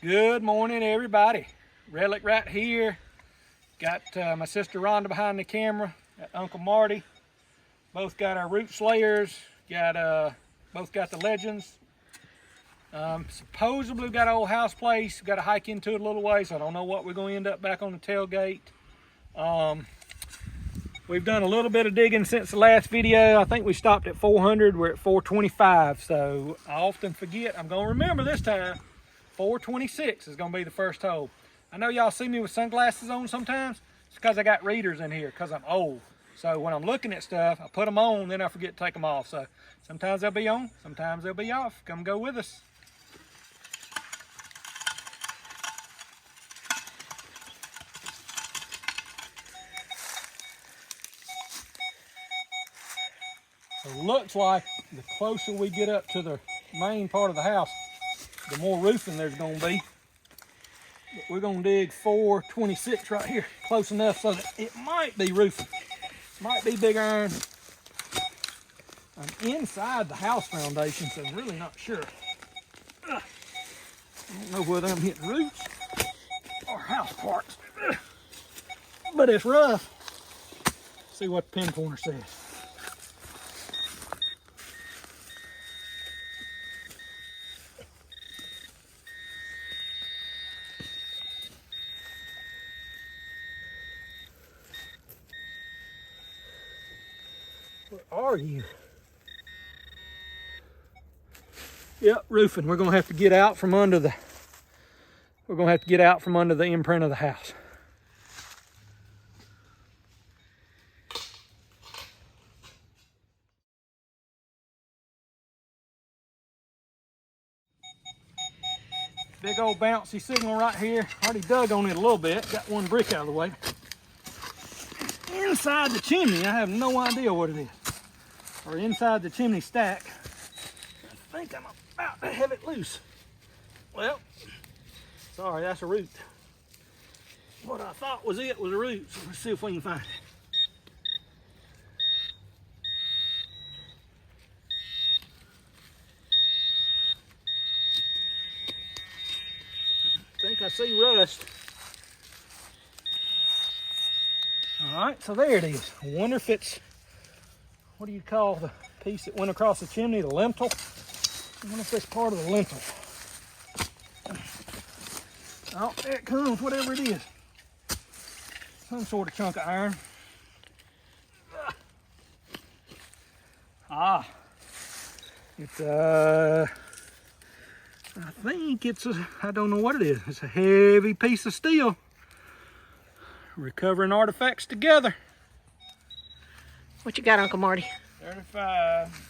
Good morning, everybody. Relic right here. Got my sister Rhonda behind the camera. Got Uncle Marty. Both got our root slayers. Both got the legends. Supposedly got an old house place. Got to hike into it a little way, so I don't know what we're going to end up back on the tailgate. We've done a little bit of digging since the last video. I think we stopped at 400. We're at 425, so I often forget. I'm going to remember this time. 426 is going to be the first hole. I know y'all see me with sunglasses on sometimes. It's because I got readers in here because I'm old. So when I'm looking at stuff, I put them on, then I forget to take them off. So sometimes they'll be on, sometimes they'll be off. Come go with us. So it looks like the closer we get up to the main part of the house, the more roofing there's going to be. But we're going to dig 426 right here, close enough so that it might be roofing. Might be big iron. I'm inside the house foundation, so I'm really not sure. I don't know whether I'm hitting roots or house parts, but it's rough. See what the pin pointer says. Where are you? Yep, roofing. We're gonna have to get out from under the imprint of the house. Big old bouncy signal right here. Already dug on it a little bit. Got one brick out of the way. Inside the chimney, I have no idea what it is. Or inside the chimney stack. I think I'm about to have it loose. Well, sorry, that's a root. What I thought was it was a root, so let's see if we can find it. I think I see rust. All right, so there it is. I wonder if it's, what do you call the piece that went across the chimney, the lintel? I wonder if it's part of the lintel. Oh, there it comes, whatever it is. Some sort of chunk of iron. Ah, it's I think it's I don't know what it is. It's a heavy piece of steel. Recovering artifacts together. What you got, Uncle Marty? 35.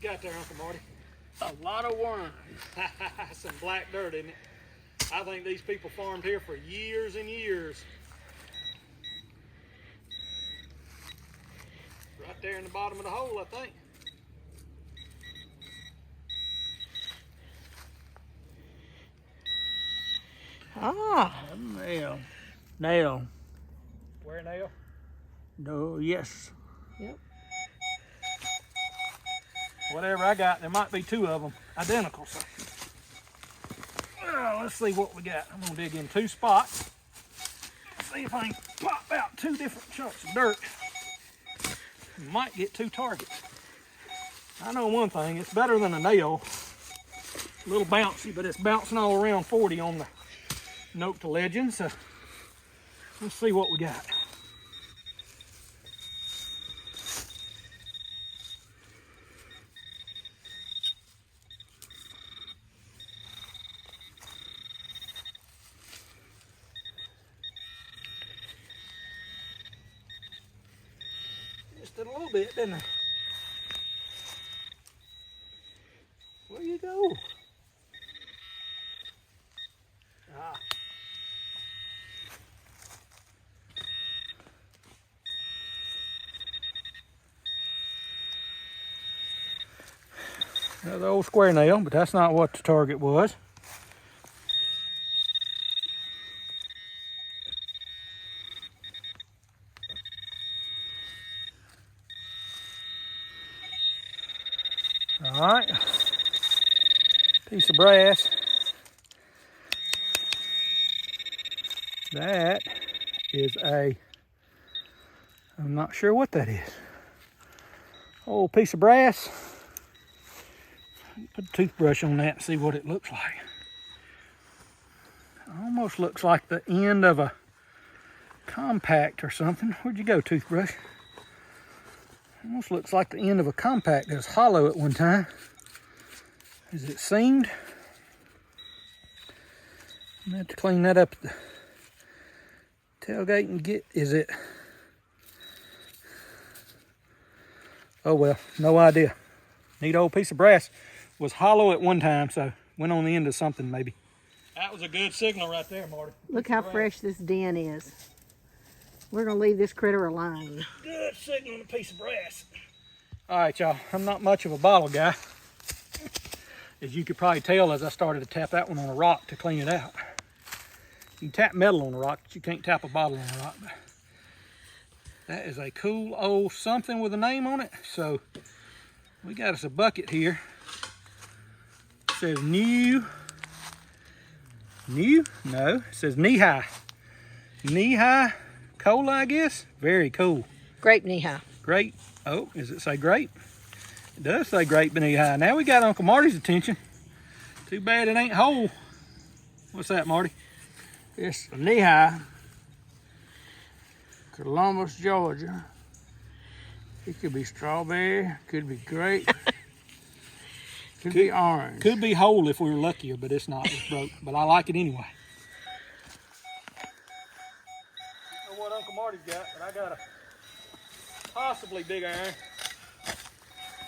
Got there, Uncle Marty. A lot of worms. Some black dirt in it. I think these people farmed here for years and years. Right there in the bottom of the hole, I think. Ah. Nail. Nail. Where nail? No, yes. Yep. Whatever I got, there might be two of them identical. So, let's see what we got. I'm gonna dig in two spots. See if I can pop out two different chunks of dirt. Might get two targets. I know one thing, it's better than a nail. A little bouncy, but it's bouncing all around 40 on the note to legend. So let's see what we got. Just a little bit, didn't I? Where you go? Ah. Another old square nail, but that's not what the target was. All right, piece of brass. That is I'm not sure what that is. Old piece of brass. Put a toothbrush on that and see what it looks like. Almost looks like the end of a compact or something. Where'd you go, toothbrush? Almost looks like the end of a compact that was hollow at one time. Is it seamed? I'm gonna have to clean that up at the tailgate and get, is it? Oh well, no idea. Neat old piece of brass. Was hollow at one time, so went on the end of something maybe. That was a good signal right there, Marty. Look how fresh this den is. We're gonna leave this critter alone. Good signal on a piece of brass. All right, y'all, I'm not much of a bottle guy. As you could probably tell as I started to tap that one on a rock to clean it out. You can tap metal on a rock, but you can't tap a bottle on a rock. But that is a cool old something with a name on it. So we got us a bucket here. It says new? No, it says knee-high. Knee-high cola, I guess. Very cool. Grape knee-high. Grape. Oh, does it say grape? It does say grape knee-high. Now we got Uncle Marty's attention. Too bad it ain't whole. What's that, Marty? It's a knee-high, Columbus, Georgia. It could be strawberry, could be grape, could be orange. Could be whole if we were luckier, but it's not. It's broke. But I like it anyway. I don't know what Uncle Marty's got, but I got a possibly big iron.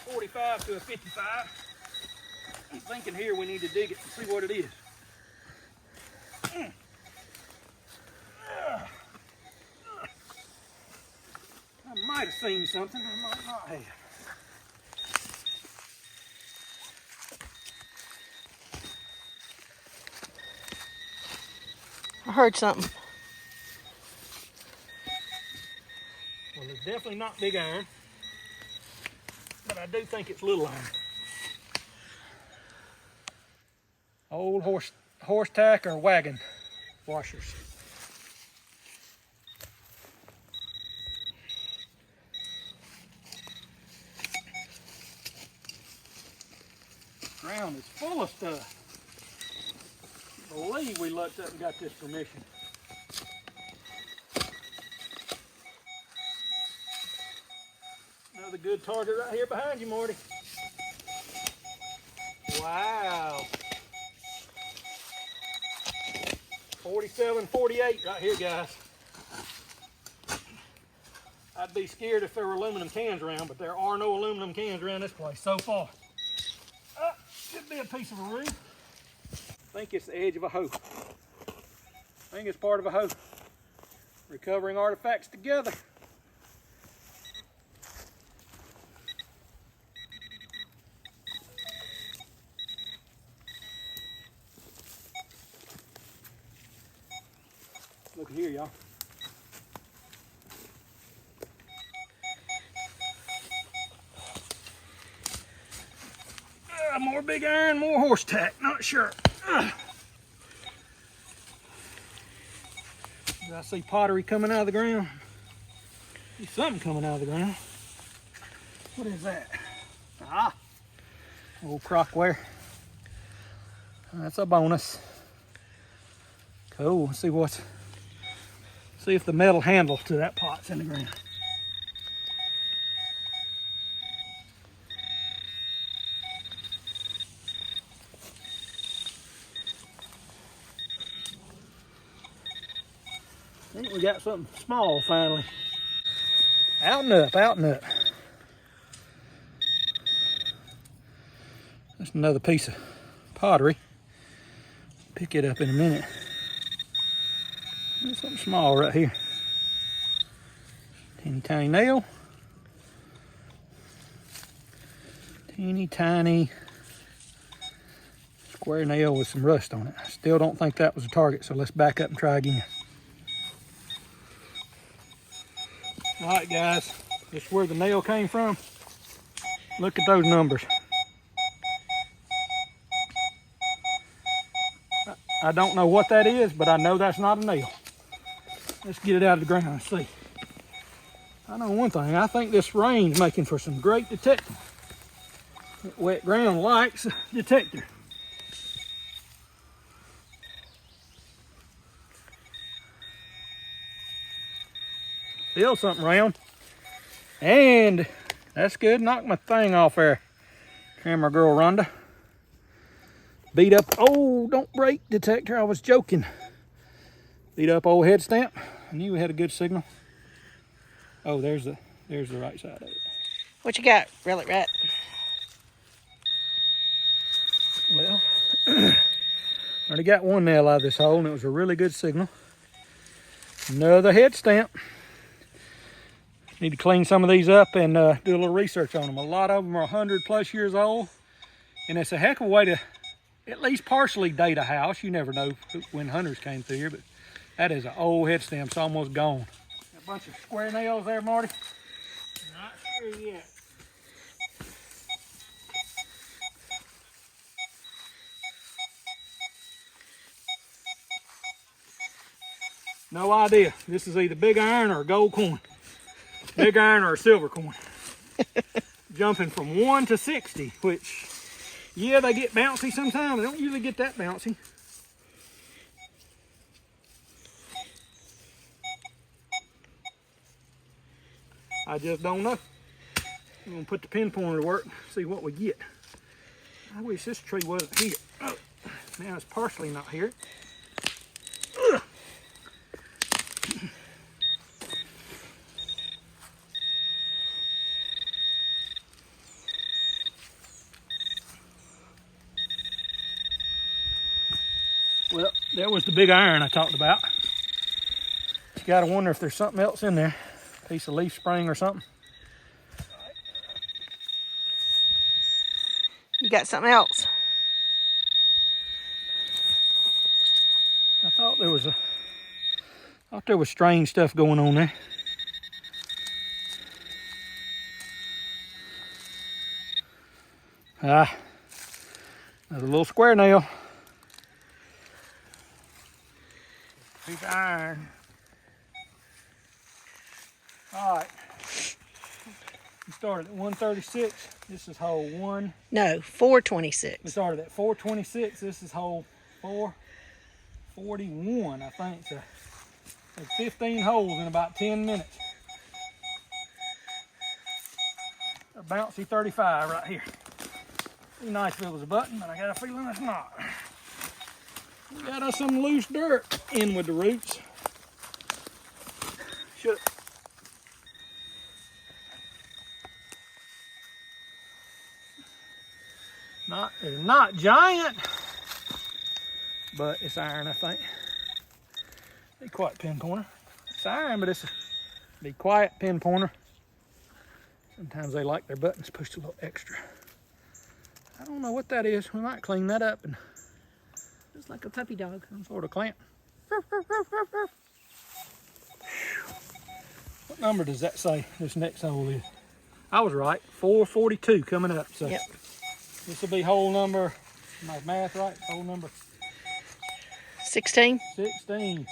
45 to a 55. I'm thinking here we need to dig it and see what it is. I might have seen something, I might not have. I heard something. Well, it's definitely not big iron, but I do think it's little iron. Old horse tack or wagon washers. Ground is full of stuff. I believe we looked up and got this permission. Another good target right here behind you, Marty. Wow. 47, 48 right here, guys. I'd be scared if there were aluminum cans around, but there are no aluminum cans around this place so far. Could be a piece of a roof. I think it's the edge of a hoe. I think it's part of a hoe. Recovering artifacts together. Look here, y'all. More big iron, more horse tack, not sure. Do I see pottery coming out of the ground? See something coming out of the ground. What is that? Ah, old crockware. That's a bonus. Cool. Let's see if the metal handle to that pot's in the ground. I think we got something small finally. Out and up, out and up. That's another piece of pottery. Pick it up in a minute. There's something small right here. Teeny tiny nail. Teeny tiny square nail with some rust on it. I still don't think that was a target, so let's back up and try again. All right, guys, this is where the nail came from. Look at those numbers. I don't know what that is, but I know that's not a nail. Let's get it out of the ground and see. I know one thing, I think this rain's making for some great detecting. That wet ground likes a detector. Feel something round. And that's good. Knock my thing off there, camera girl Rhonda. Beat up, oh, don't break detector. I was joking. Beat up old head stamp. I knew we had a good signal. Oh, there's the right side of it. What you got, relic rat? Well, already got one nail out of this hole, and it was a really good signal. Another head stamp. Need to clean some of these up and do a little research on them. A lot of them are 100+ years old, and it's a heck of a way to at least partially date a house. You never know when hunters came through here, but that is an old head stamp. It's almost gone. A bunch of square nails there, Marty. Not sure yet. No idea. This is either big iron or a gold coin. Big iron or a silver coin. Jumping from 1 to 60, which, yeah, they get bouncy sometimes. They don't usually get that bouncy. I just don't know. I'm gonna put the pin pointer to work, see what we get. I wish this tree wasn't here. Oh, now it's partially not here. Ugh. Well, there was the big iron I talked about. You gotta wonder if there's something else in there. Piece of leaf spring or something. You got something else? I thought there was strange stuff going on there. Ah, there's a little square nail. Big iron. All right. We started at 136. This is hole 1. No, We 426. started at 426. This is hole 441, I think. So there's 15 holes in about 10 minutes. A bouncy 35 right here. Be nice if it was a button, but I got a feeling it's not. We got us some loose dirt in with the roots. Should it's not giant, but it's iron, I think. Be quiet, pin pointer. It's iron, but it's a be quiet, pin pointer. Sometimes they like their buttons pushed a little extra. I don't know what that is. We might clean that up and It's like a puppy dog. some sort of clamp. What number does that say this next hole is? I was right. 442 coming up. So Yep. this will be hole number, my math right? Hole number 16. 16.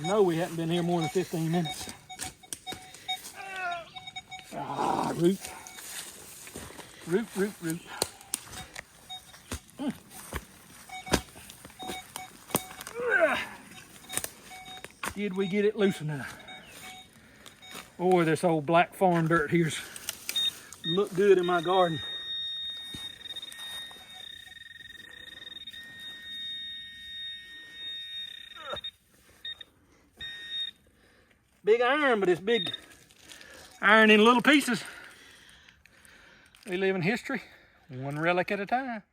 No, we hadn't been here more than 15 minutes. Ah, root. Root. Did we get it loose enough? Boy, this old black farm dirt here's look good in my garden. Big iron, but it's big iron in little pieces. We live in history, one relic at a time.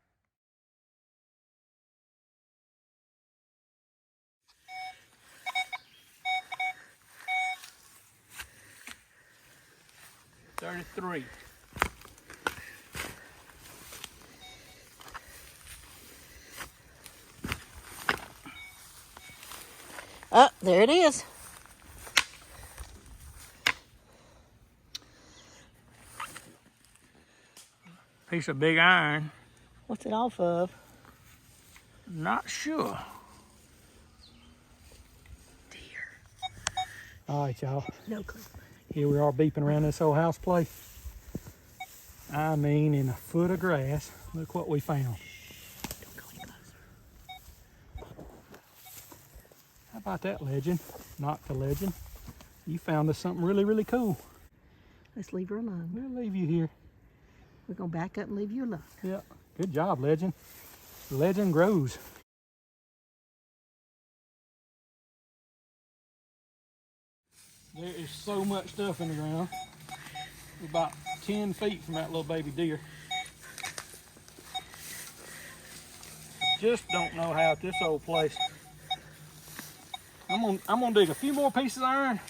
$33. Oh, there it is. Piece of big iron. What's it off of? Not sure. All right, y'all. No clue. Here we are beeping around this old house place. I mean, in a foot of grass. Look what we found. Don't go any closer. How about that, legend? Not the legend. You found us something really, really cool. Let's leave her alone. We'll leave you here. We're going to back up and leave you alone. Yeah. Good job, legend. Legend grows. There is so much stuff in the ground. We're about 10 feet from that little baby deer. Just don't know how at this old place. I'm gonna dig a few more pieces of iron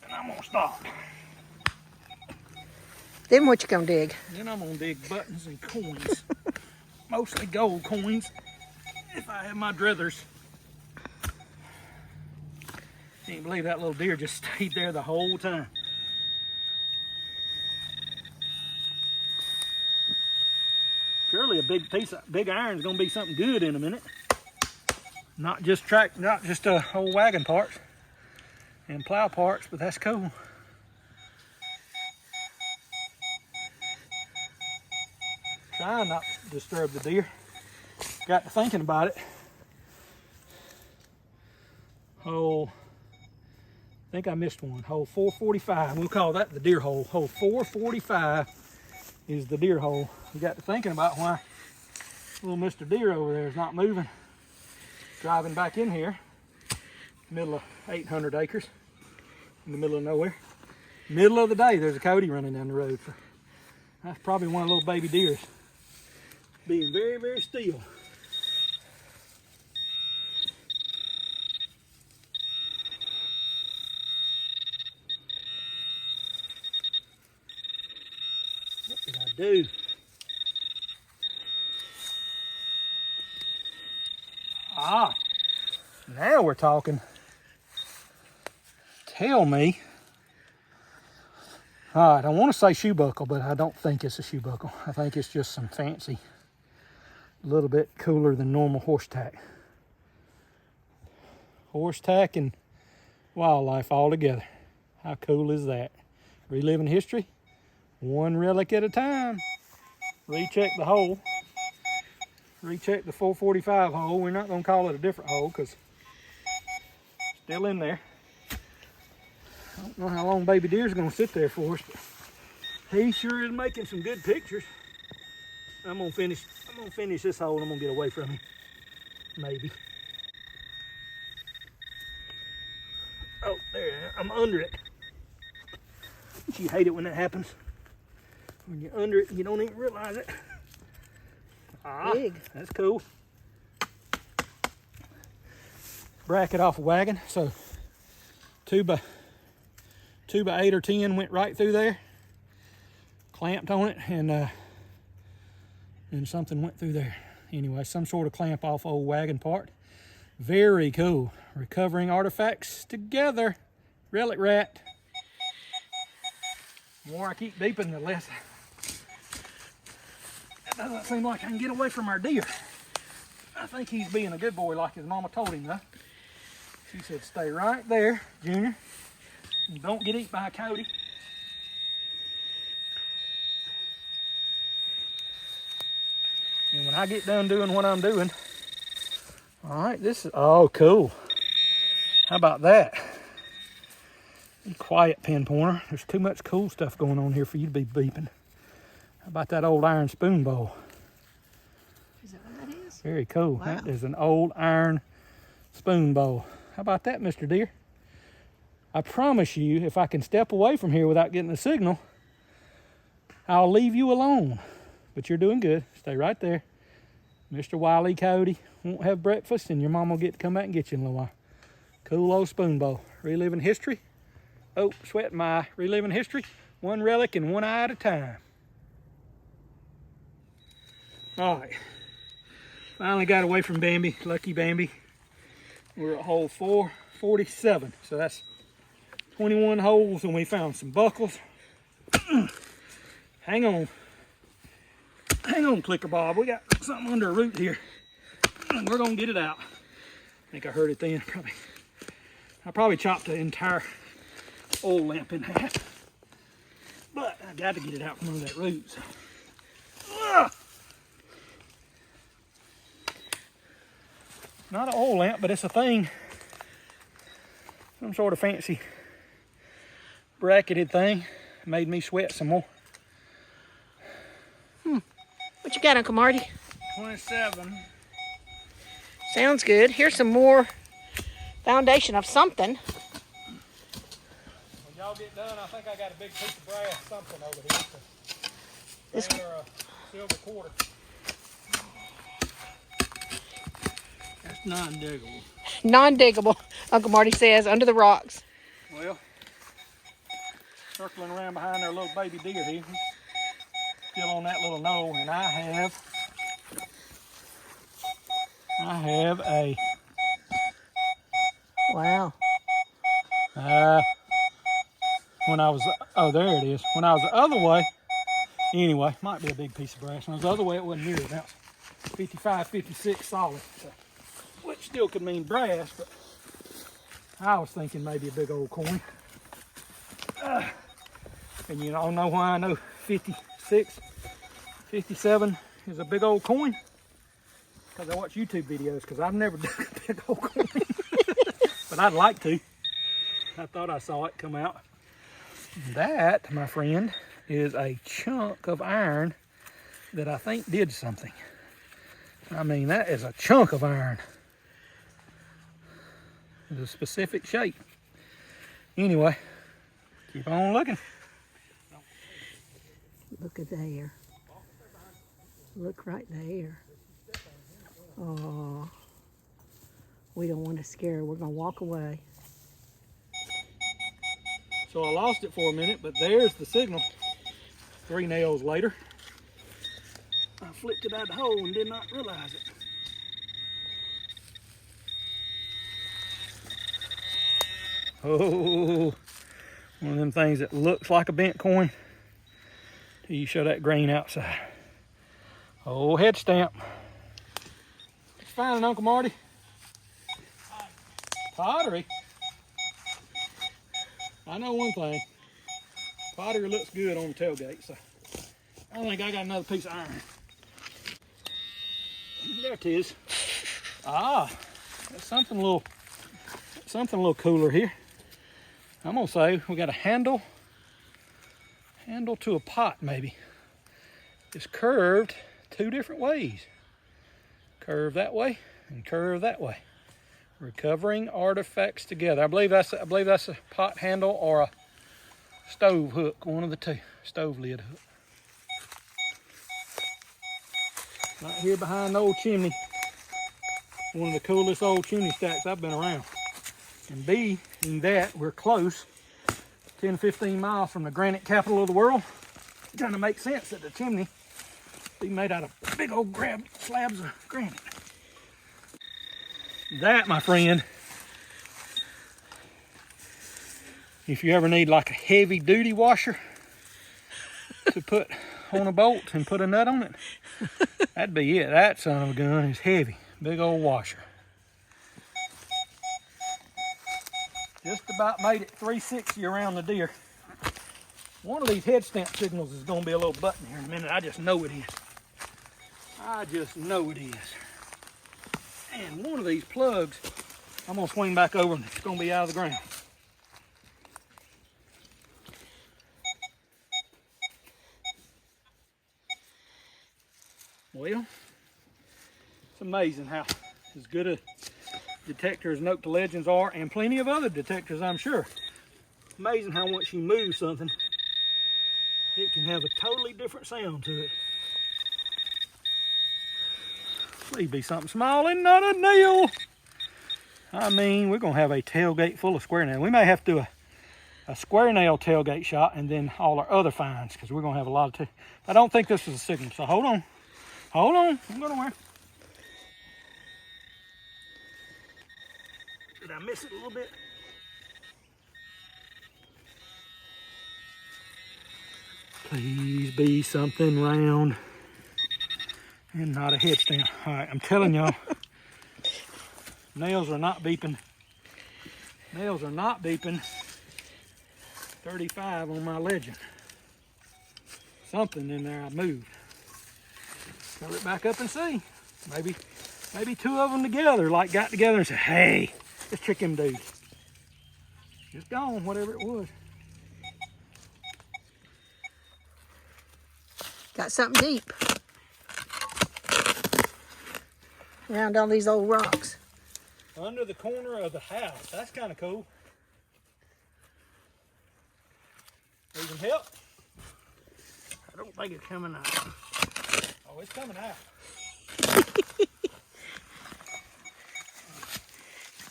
and I'm gonna stop. Then what you going to dig? Then I'm gonna dig buttons and coins. Mostly gold coins, if I have my druthers. Can't believe that little deer just stayed there the whole time. Surely a big iron's gonna be something good in a minute. Not just whole wagon parts and plow parts, but that's cool. Trying not to disturb the deer. Got to thinking about it. Hole, I think I missed one. Hole 445. We'll call that the deer hole. Hole 445 is the deer hole. We got to thinking about why little Mr. Deer over there is not moving. Driving back in here, middle of 800 acres, in the middle of nowhere. Middle of the day, there's a coyote running down the road. That's probably one of the little baby deers being very, very still. What did I do? Ah, now we're talking. Tell me. All right, I want to say shoe buckle, but I don't think it's a shoe buckle. I think it's just some fancy, a little bit cooler than normal horse tack. Horse tack and wildlife all together. How cool is that? Reliving history, one relic at a time. Recheck the hole. Recheck the 445 hole. We're not going to call it a different hole because it's still in there. I don't know how long baby deer's going to sit there for us, but he sure is making some good pictures. I'm gonna finish this hole and I'm gonna get away from him. Maybe. Oh, there, I'm under it. You hate it when that happens. When you're under it, you don't even realize it. Ah, Big. that's cool. Bracket off a wagon, so 2 by 8 or 10 went right through there. Clamped on it, and something went through there. Anyway, some sort of clamp off old wagon part. Very cool. Recovering artifacts together. Relic rat. The more I keep beeping, the less. It doesn't seem like I can get away from our deer. I think he's being a good boy like his mama told him though. She said, stay right there, Junior. And don't get eaten by a coyote. And when I get done doing what I'm doing, all right, this is, oh, cool. How about that? Be quiet, pin pointer. There's too much cool stuff going on here for you to be beeping. How about that old iron spoon bowl? Is that what that is? Very cool. Wow. That is an old iron spoon bowl. How about that, Mr. Deer? I promise you, if I can step away from here without getting a signal, I'll leave you alone. But you're doing good. Stay right there. Mr. Wiley Coyote won't have breakfast, and your mom will get to come back and get you in a little while. Cool old spoon bowl. Reliving history. Oh, sweating my eye. Reliving history. One relic and one eye at a time. All right. Finally got away from Bambi. Lucky Bambi. We're at hole 447. So that's 21 holes, and we found some buckles. Hang on. Hang on, Clicker Bob. We got something under a root here. we're gonna get it out. I think I heard it then. I probably chopped the entire oil lamp in half. But I got to get it out from under that root. So. Not an oil lamp, but it's a thing. Some sort of fancy bracketed thing. Made me sweat some more. What you got, Uncle Marty? 27. Sounds good. Here's some more foundation of something. When y'all get done, I think I got a big piece of brass something over here. This one? A silver quarter. That's non-diggable. Non-diggable, Uncle Marty says, under the rocks. Well, circling around behind our little baby deer here. Still on that little knoll, and I have a Wow. when I was, oh, there it is. When I was the other way, anyway, might be a big piece of brass. When I was the other way, it wasn't near that. 55, 56 solid, so, which still could mean brass, but I was thinking maybe a big old coin. And you all know why I know 56, 57 is a big old coin? Because I watch YouTube videos, because I've never done a big old coin. But I'd like to. I thought I saw it come out. That, my friend, is a chunk of iron that I think did something. I mean, that is a chunk of iron. It's a specific shape. Anyway, keep on looking. Look at there. Look right there. Oh, we don't want to scare her. We're going to walk away. So I lost it for a minute, but there's the signal. 3 nails later. I flipped it out the hole and did not realize it. Oh, one of them things that looks like a bent coin till you show that grain outside. Oh, head stamp. It's fine, Uncle Marty. Pottery. I know one thing. Pottery looks good on the tailgate, so I think I got another piece of iron. There it is. Ah, that's something a little cooler here. I'm gonna say we got a handle to a pot maybe. It's curved 2 different ways. Curve that way and curve that way. Recovering artifacts together. I believe that's a pot handle or a stove hook, one of the two. Stove lid hook. Right here behind the old chimney. One of the coolest old chimney stacks I've been around. And being that we're close, 10, 15 miles from the granite capital of the world, it kind of makes sense that the chimney be made out of big old slabs of granite. That, my friend, if you ever need like a heavy duty washer to put on a bolt and put a nut on it, that'd be it. That son of a gun is heavy. Big old washer. Just about made it 360 around the deer. One of these head stamp signals is going to be a little button here in a minute. I just know it is. I just know it is. And one of these plugs, I'm going to swing back over and it's going to be out of the ground. Well, it's amazing how as good a detector as Note to Legends are, and plenty of other detectors, I'm sure. Amazing how once you move something, it can have a totally different sound to it. Please be something small and not a nail. I mean, we're going to have a tailgate full of square nails. We may have to do a square nail tailgate shot and then all our other finds, because we're going to have a lot of I don't think this is a signal, so hold on. Hold on. I'm going to wear. Did I miss it a little bit? Please be something round and not a head stamp. All right, I'm telling y'all, Nails are not beeping. Nails are not beeping. 35 on my legend. Something in there I moved. Cover it back up and see. Maybe two of them together, like got together and said, hey, let's trick him dude. It's gone, whatever it was. Got something deep. Around all these old rocks. Under the corner of the house. That's kind of cool. Need some help? I don't think it's coming out. Oh, it's coming out.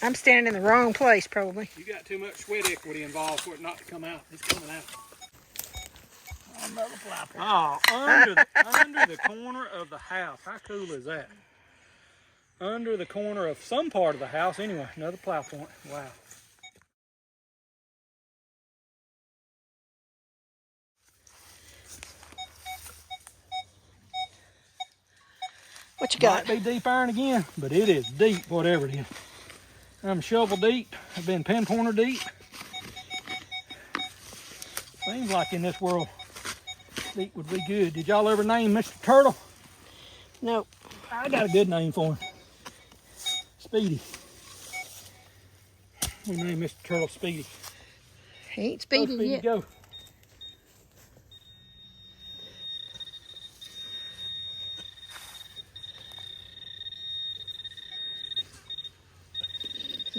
I'm standing in the wrong place, probably. You got too much sweat equity involved for it not to come out. It's coming out. Another flapper. Oh, under the corner of the house. How cool is that? Under the corner of some part of the house. Anyway, another plow point. Wow. What you got? Might be deep iron again, but it is deep, whatever it is. I'm shovel deep. I've been pinpointer deep. Seems like in this world, deep would be good. Did y'all ever name Mr. Turtle? Nope. I got a good name for him. Speedy. We named Mr. Turtle Speedy. He ain't Go, speeding Speedy, yet. go.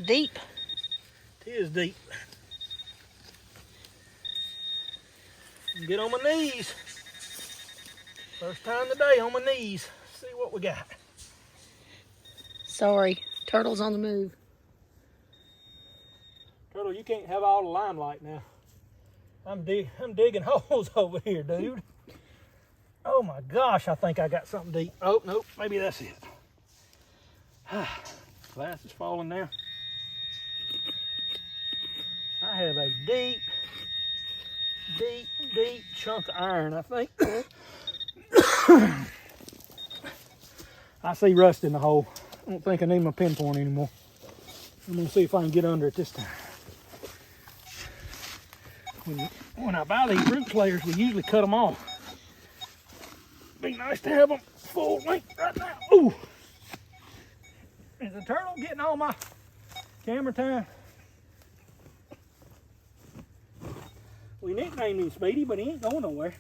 Deep. It is deep. Get on my knees. First time today on my knees. See what we got. Sorry, turtle's on the move. Turtle, you can't have all the limelight now. I'm digging holes over here, dude. Oh my gosh, I think I got something deep. Oh, nope, maybe that's it. Glass is falling down. I have a deep chunk of iron, I think. I see rust in the hole. I don't think I need my pinpoint anymore. I'm gonna see if I can get under it this time. When I buy these root players, we usually cut them off. Be nice to have them full length right now. Ooh! Is the turtle getting all my camera time? We nicknamed him Speedy, but he ain't going nowhere.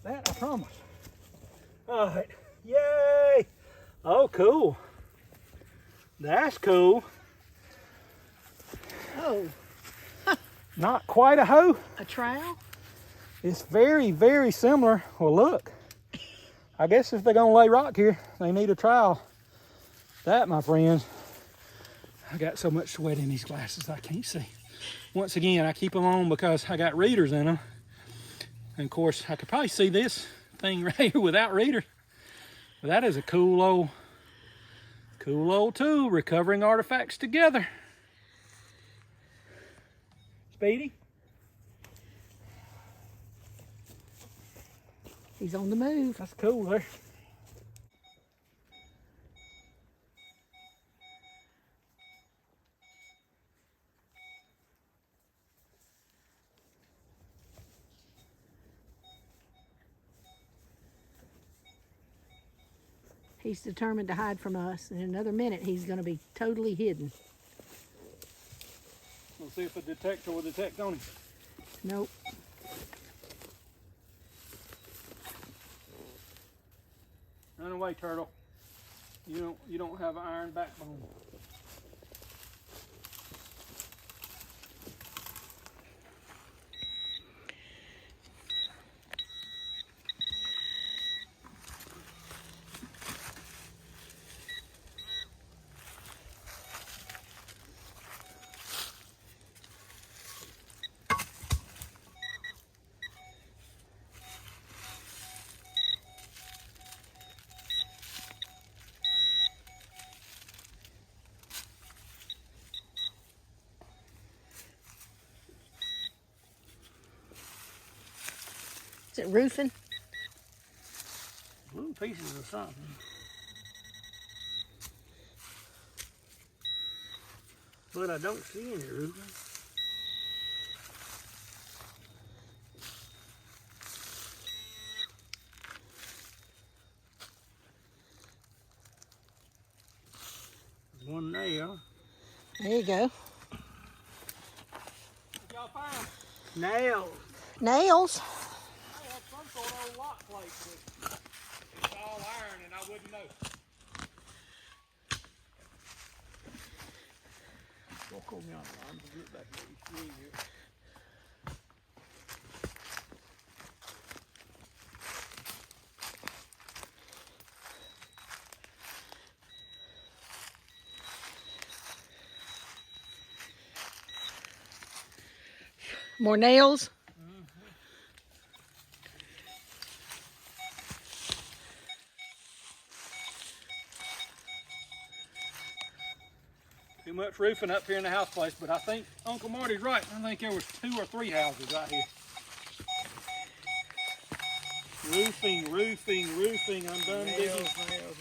That I promise. All right, yay! Oh, cool. That's cool. Oh, Not quite a hoe. a trowel? It's very, very similar. Well, look. I guess if they're gonna lay rock here, they need a trowel. That, my friends, I got so much sweat in these glasses I can't see. Once again, I keep them on because I got readers in them. And of course, I could probably see this thing right here without readers. But that is a cool old tool, recovering artifacts together. Speedy? He's on the move. That's cool there. He's determined to hide from us. In another minute, he's going to be totally hidden. We'll see if a detector will detect on him. Nope. Run away, turtle. You don't have an iron backbone. Is it roofing? Blue pieces of something. But I don't see any roofing. One nail. There you go. What y'all found? Nails. Nails. I had some sort of old lock plate, but it's all iron and I wouldn't know. Walk over yonder. I'm gonna get back there. You see here. More nails. Too much roofing up here in the house place, but I think Uncle Marty's right. I think there was 2 or 3 houses right here. Roofing, roofing, roofing. I'm done digging. Nails.